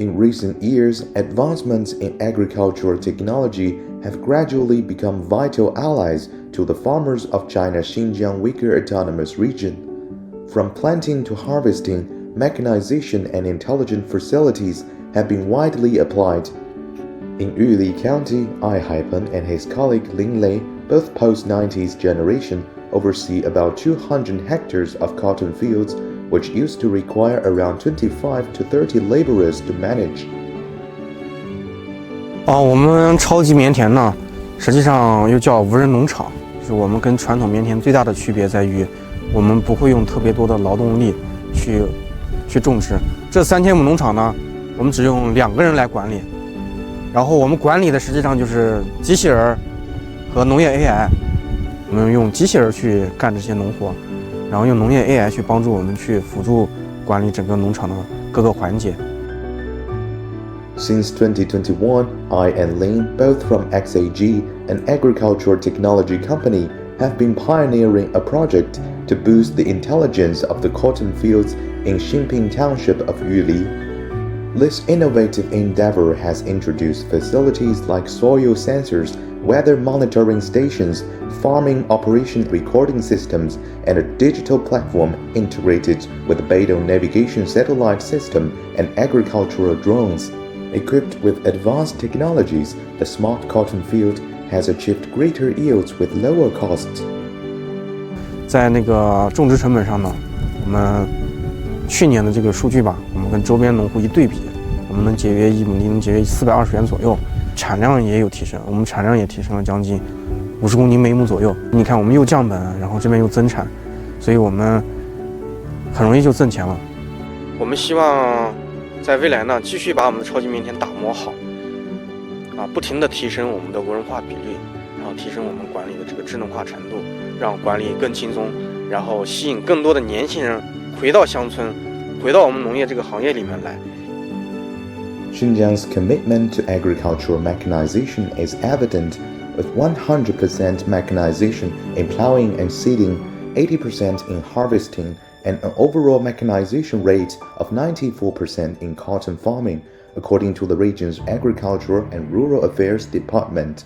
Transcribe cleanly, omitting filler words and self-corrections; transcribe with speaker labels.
Speaker 1: In recent years, advancements in agricultural technology have gradually become vital allies to the farmers of China's Xinjiang Uyghur Autonomous Region. From planting to harvesting, mechanization and intelligent facilities have been widely applied. In Yuli County, Ai Haipen and his colleague Lin Lei, both post-90s generation, oversee about 200 hectares of cotton fields, which used to require around 25 to 30 laborers to manage.
Speaker 2: 我们超级棉田呢，实际上又叫无人农场，就是我们跟传统棉田最大的区别在于，我们不会用特别多的劳动力去种植。这3000亩农场呢，我们只用2个人来管理，然后我们管理的实际上就是机器人和农业 AI， 我们用机器人去干这些农活，然后用农业 AI 去帮助我们去辅助管理整个农场的各个环节。
Speaker 1: Since 2021, I and Lin, both from XAG, an agricultural technology company, have been pioneering a project to boost the intelligence of the cotton fields in Xinping Township of Yuli. This innovative endeavor has introduced facilities like soil sensors, weather monitoring stations, farming operation recording systems, and a digital platform integrated with the Beidou navigation satellite system and agricultural drones. Equipped with advanced technologies, the smart cotton field has achieved greater yields with lower costs.
Speaker 2: 在那个种植成本上呢，我们去年的这个数据吧，我们跟周边农户一对比，我们能节约1亩地能节约420元左右，产量也有提升，我们产量也提升了将近50公斤每亩左右。你看，我们又降本，然后这边又增产，所以我们很容易就挣钱了。我们希望在未来呢，继续把我们的超级棉田打磨好，不停地提升我们的无人化比例，然后提升我们管理的这个智能化程度，让管理更轻松，然后吸引更多的年轻人回到乡村，回到我们农业这个行业里面来。
Speaker 1: Xinjiang's commitment to agricultural mechanization is evident, with 100% mechanization in plowing and seeding, 80% in harvesting, and an overall mechanization rate of 94% in cotton farming, according to the region's Agricultural and Rural Affairs Department.